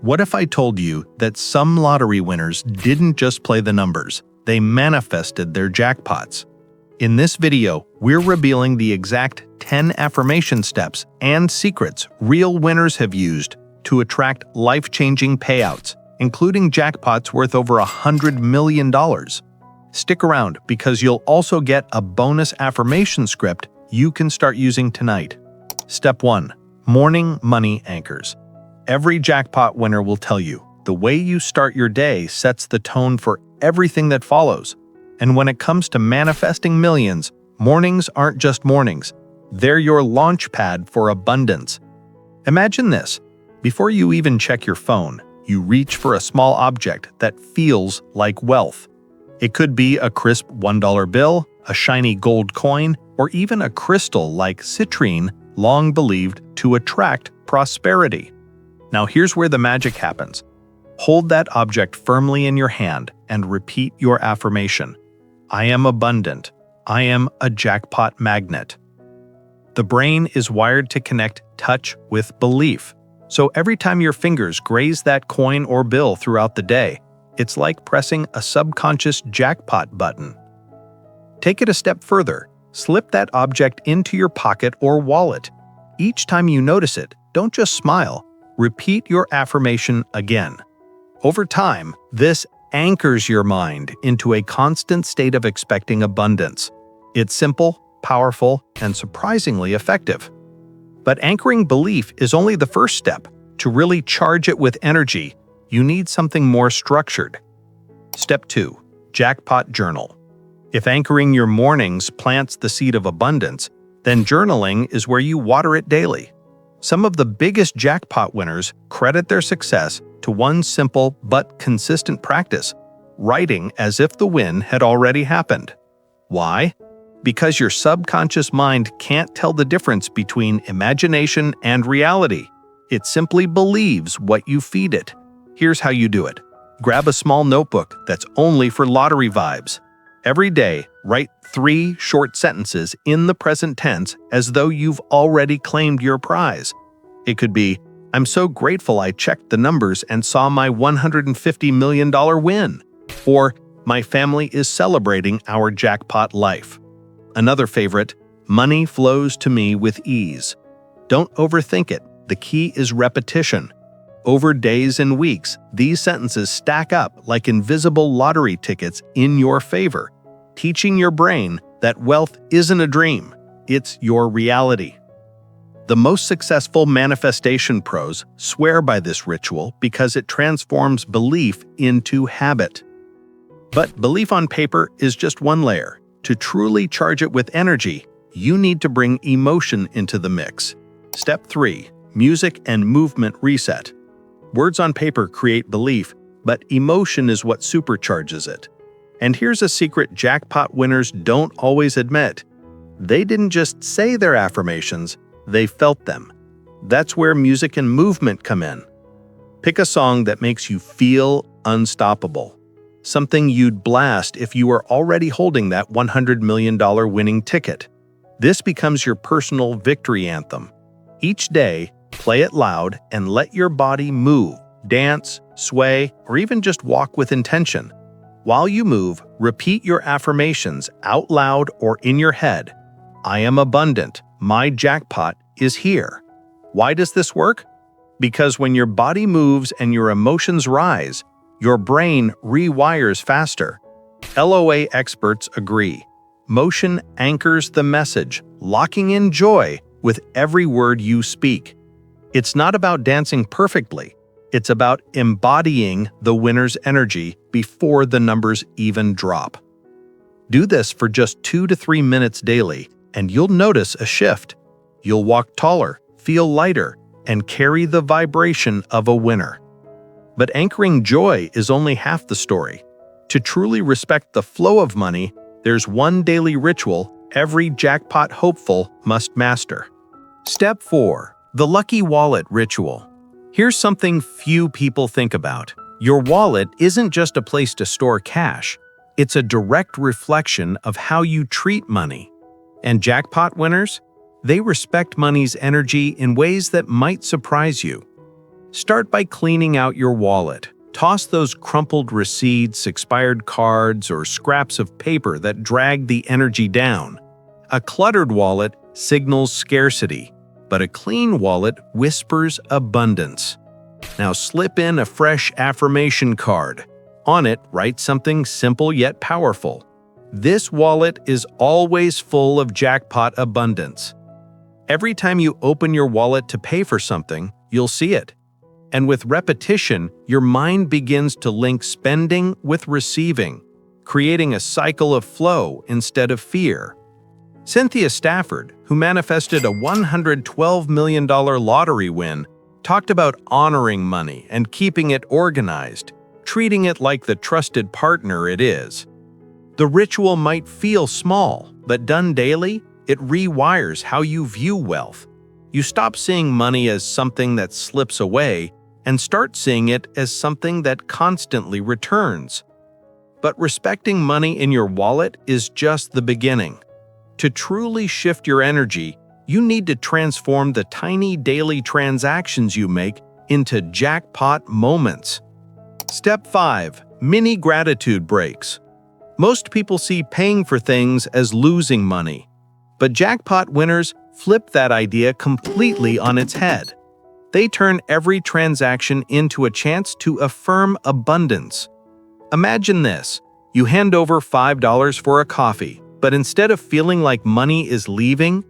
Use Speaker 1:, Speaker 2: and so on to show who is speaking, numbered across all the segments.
Speaker 1: What if I told you that some lottery winners didn't just play the numbers, they manifested their jackpots? In this video, we're revealing the exact 10 affirmation steps and secrets real winners have used to attract life-changing payouts, including jackpots worth over $100 million. Stick around because you'll also get a bonus affirmation script you can start using tonight. Step 1. Morning Money Anchors. Every jackpot winner will tell you, the way you start your day sets the tone for everything that follows. And when it comes to manifesting millions, mornings aren't just mornings. They're your launch pad for abundance. Imagine this. Before you even check your phone, you reach for a small object that feels like wealth. It could be a crisp $1 bill, a shiny gold coin, or even a crystal like citrine, long believed to attract prosperity. Now here's where the magic happens. Hold that object firmly in your hand and repeat your affirmation. I am abundant. I am a jackpot magnet. The brain is wired to connect touch with belief. So every time your fingers graze that coin or bill throughout the day, it's like pressing a subconscious jackpot button. Take it a step further. Slip that object into your pocket or wallet. Each time you notice it, don't just smile. Repeat your affirmation again. Over time, this anchors your mind into a constant state of expecting abundance. It's simple, powerful, and surprisingly effective. But anchoring belief is only the first step. To really charge it with energy, you need something more structured. Step 2. Jackpot Journal. If anchoring your mornings plants the seed of abundance, then journaling is where you water it daily. Some of the biggest jackpot winners credit their success to one simple but consistent practice: writing as if the win had already happened. Why? Because your subconscious mind can't tell the difference between imagination and reality. It simply believes what you feed it. Here's how you do it. Grab a small notebook that's only for lottery vibes. Every day, write 3 short sentences in the present tense as though you've already claimed your prize. It could be, I'm so grateful I checked the numbers and saw my $150 million win. Or, my family is celebrating our jackpot life. Another favorite, money flows to me with ease. Don't overthink it. The key is repetition. Over days and weeks, these sentences stack up like invisible lottery tickets in your favor, teaching your brain that wealth isn't a dream, it's your reality. The most successful manifestation pros swear by this ritual because it transforms belief into habit. But belief on paper is just one layer. To truly charge it with energy, you need to bring emotion into the mix. Step 3. Music and movement reset. Words on paper create belief, but emotion is what supercharges it. And here's a secret jackpot winners don't always admit. They didn't just say their affirmations, they felt them. That's where music and movement come in. Pick a song that makes you feel unstoppable. Something you'd blast if you were already holding that $100 million winning ticket. This becomes your personal victory anthem. Each day, play it loud and let your body move, dance, sway, or even just walk with intention. While you move, repeat your affirmations out loud or in your head. I am abundant. My jackpot is here. Why does this work? Because when your body moves and your emotions rise, your brain rewires faster. LOA experts agree. Motion anchors the message, locking in joy with every word you speak. It's not about dancing perfectly. It's about embodying the winner's energy before the numbers even drop. Do this for just 2 to 3 minutes daily, and you'll notice a shift. You'll walk taller, feel lighter, and carry the vibration of a winner. But anchoring joy is only half the story. To truly respect the flow of money, there's one daily ritual every jackpot hopeful must master. Step 4. The Lucky Wallet Ritual. Here's something few people think about. Your wallet isn't just a place to store cash. It's a direct reflection of how you treat money. And jackpot winners? They respect money's energy in ways that might surprise you. Start by cleaning out your wallet. Toss those crumpled receipts, expired cards, or scraps of paper that drag the energy down. A cluttered wallet signals scarcity, but a clean wallet whispers abundance. Now slip in a fresh affirmation card. On it, write something simple yet powerful. This wallet is always full of jackpot abundance. Every time you open your wallet to pay for something, you'll see it. And with repetition, your mind begins to link spending with receiving, creating a cycle of flow instead of fear. Cynthia Stafford, who manifested a $112 million lottery win, talked about honoring money and keeping it organized, treating it like the trusted partner it is. The ritual might feel small, but done daily, it rewires how you view wealth. You stop seeing money as something that slips away and start seeing it as something that constantly returns. But respecting money in your wallet is just the beginning. To truly shift your energy, you need to transform the tiny daily transactions you make into jackpot moments. Step 5. Mini gratitude breaks. Most people see paying for things as losing money, but jackpot winners flip that idea completely on its head. They turn every transaction into a chance to affirm abundance. Imagine this: you hand over $5 for a coffee, but instead of feeling like money is leaving,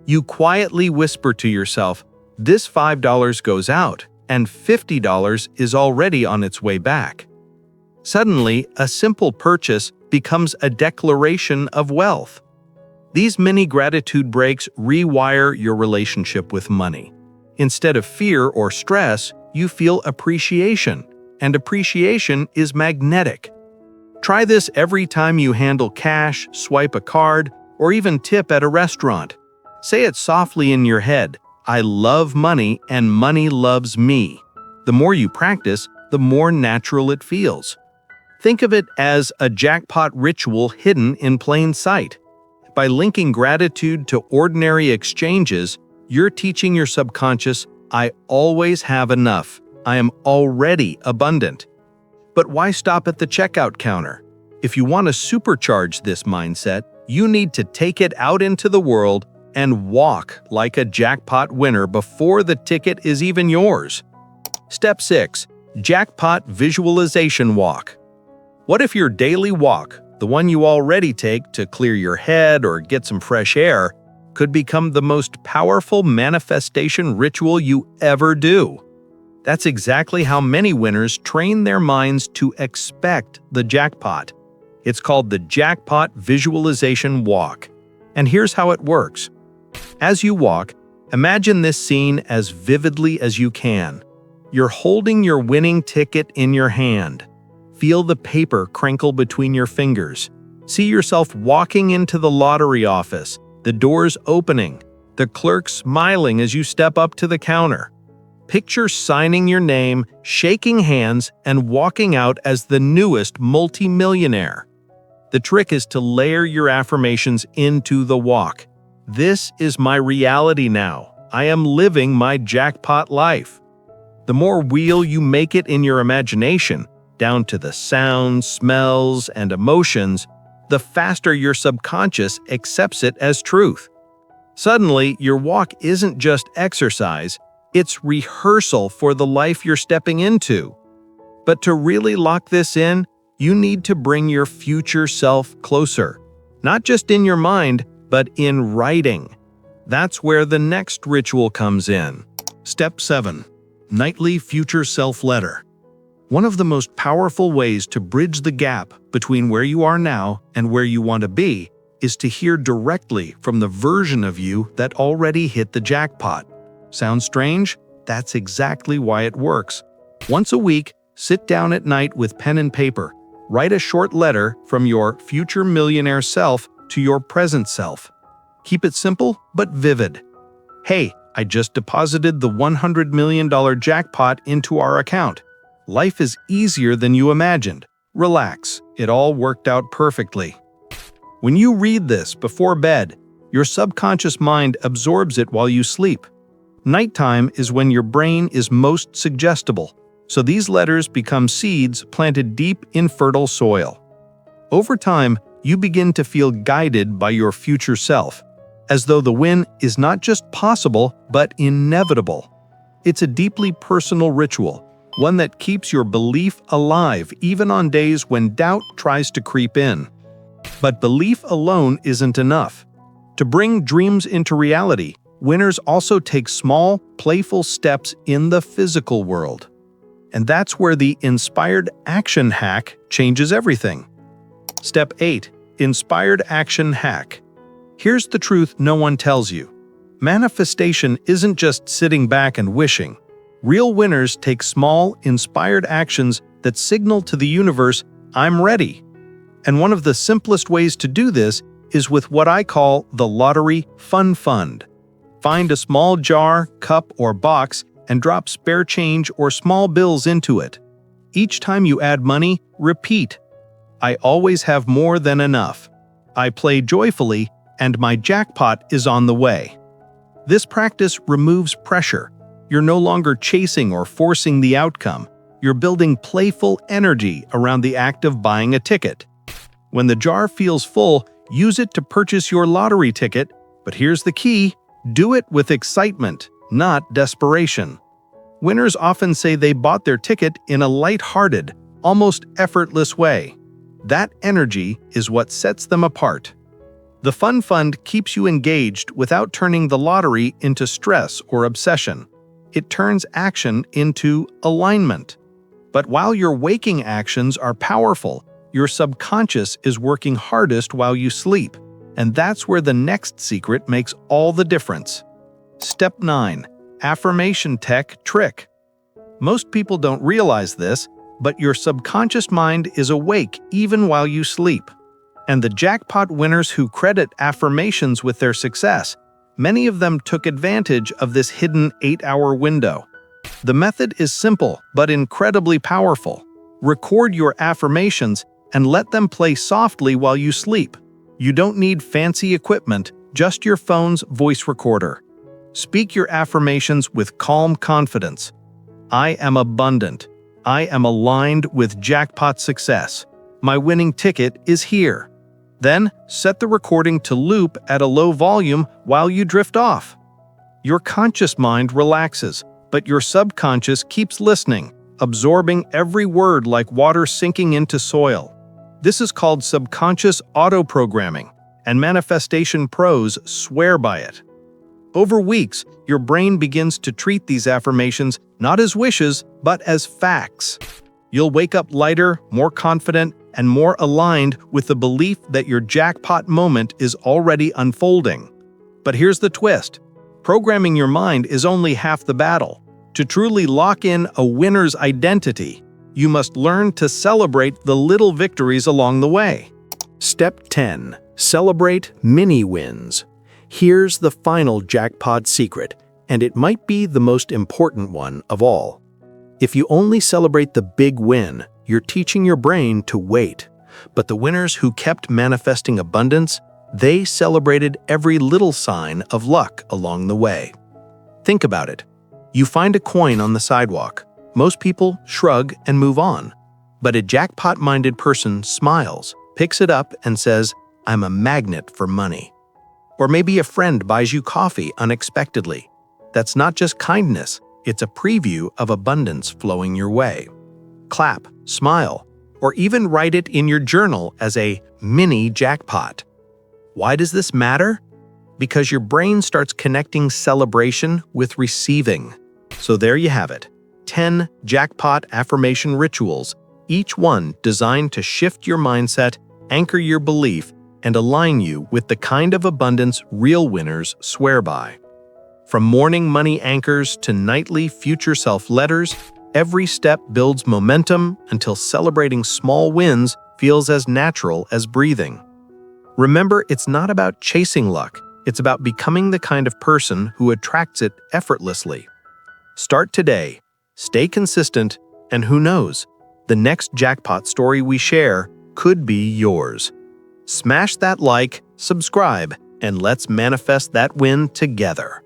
Speaker 1: you quietly whisper to yourself, "This $5 goes out, and $50 is already on its way back." Suddenly, a simple purchase becomes a declaration of wealth. These mini gratitude breaks rewire your relationship with money. Instead of fear or stress, you feel appreciation, and appreciation is magnetic. Try this every time you handle cash, swipe a card, or even tip at a restaurant. Say it softly in your head, "I love money and money loves me." The more you practice, the more natural it feels. Think of it as a jackpot ritual hidden in plain sight. By linking gratitude to ordinary exchanges, you're teaching your subconscious, "I always have enough. I am already abundant." But why stop at the checkout counter? If you want to supercharge this mindset, you need to take it out into the world and walk like a jackpot winner before the ticket is even yours. Step 6. Jackpot Visualization Walk. What if your daily walk, the one you already take to clear your head or get some fresh air, could become the most powerful manifestation ritual you ever do? That's exactly how many winners train their minds to expect the jackpot. It's called the Jackpot Visualization Walk. And here's how it works. As you walk, imagine this scene as vividly as you can. You're holding your winning ticket in your hand. Feel the paper crinkle between your fingers. See yourself walking into the lottery office, the doors opening, the clerk smiling as you step up to the counter. Picture signing your name, shaking hands, and walking out as the newest multimillionaire. The trick is to layer your affirmations into the walk. This is my reality now. I am living my jackpot life. The more real you make it in your imagination, down to the sounds, smells, and emotions, the faster your subconscious accepts it as truth. Suddenly, your walk isn't just exercise, it's rehearsal for the life you're stepping into. But to really lock this in, you need to bring your future self closer. Not just in your mind, but in writing. That's where the next ritual comes in. Step 7. Nightly Future Self Letter. One of the most powerful ways to bridge the gap between where you are now and where you want to be is to hear directly from the version of you that already hit the jackpot. Sounds strange? That's exactly why it works. Once a week, sit down at night with pen and paper. Write a short letter from your future millionaire self to your present self. Keep it simple but vivid. "Hey, I just deposited the $100 million jackpot into our account. Life is easier than you imagined. Relax, it all worked out perfectly." When you read this before bed, your subconscious mind absorbs it while you sleep. Nighttime is when your brain is most suggestible, so these letters become seeds planted deep in fertile soil. Over time, you begin to feel guided by your future self, as though the win is not just possible, but inevitable. It's a deeply personal ritual, one that keeps your belief alive even on days when doubt tries to creep in. But belief alone isn't enough. To bring dreams into reality, winners also take small, playful steps in the physical world. And that's where the Inspired Action Hack changes everything. Step 8. Inspired Action Hack. Here's the truth no one tells you. Manifestation isn't just sitting back and wishing. Real winners take small, inspired actions that signal to the universe, "I'm ready." And one of the simplest ways to do this is with what I call the Lottery Fun Fund. Find a small jar, cup, or box and drop spare change or small bills into it. Each time you add money, repeat, "I always have more than enough. I play joyfully, and my jackpot is on the way." This practice removes pressure. You're no longer chasing or forcing the outcome. You're building playful energy around the act of buying a ticket. When the jar feels full, use it to purchase your lottery ticket, but here's the key: do it with excitement, not desperation. Winners often say they bought their ticket in a light-hearted, almost effortless way. That energy is what sets them apart. The Fun Fund keeps you engaged without turning the lottery into stress or obsession. It turns action into alignment. But while your waking actions are powerful, your subconscious is working hardest while you sleep. And that's where the next secret makes all the difference. Step 9. Affirmation Tech Trick. Most people don't realize this, but your subconscious mind is awake even while you sleep. And the jackpot winners who credit affirmations with their success, many of them took advantage of this hidden 8-hour window. The method is simple but incredibly powerful. Record your affirmations and let them play softly while you sleep. You don't need fancy equipment, just your phone's voice recorder. Speak your affirmations with calm confidence. "I am abundant. I am aligned with jackpot success. My winning ticket is here." Then, set the recording to loop at a low volume while you drift off. Your conscious mind relaxes, but your subconscious keeps listening, absorbing every word like water sinking into soil. This is called subconscious auto-programming, and manifestation pros swear by it. Over weeks, your brain begins to treat these affirmations not as wishes, but as facts. You'll wake up lighter, more confident, and more aligned with the belief that your jackpot moment is already unfolding. But here's the twist. Programming your mind is only half the battle. To truly lock in a winner's identity, you must learn to celebrate the little victories along the way. Step 10. Celebrate mini wins. Here's the final jackpot secret, and it might be the most important one of all. If you only celebrate the big win, you're teaching your brain to wait. But the winners who kept manifesting abundance, they celebrated every little sign of luck along the way. Think about it. You find a coin on the sidewalk. Most people shrug and move on. But a jackpot-minded person smiles, picks it up, and says, "I'm a magnet for money." Or maybe a friend buys you coffee unexpectedly. That's not just kindness, it's a preview of abundance flowing your way. Clap, smile, or even write it in your journal as a mini jackpot. Why does this matter? Because your brain starts connecting celebration with receiving. So there you have it, 10 jackpot affirmation rituals, each one designed to shift your mindset, anchor your belief, and align you with the kind of abundance real winners swear by. From morning money anchors to nightly future self letters, every step builds momentum until celebrating small wins feels as natural as breathing. Remember, it's not about chasing luck, it's about becoming the kind of person who attracts it effortlessly. Start today, stay consistent, and who knows, the next jackpot story we share could be yours. Smash that like, subscribe, and let's manifest that win together.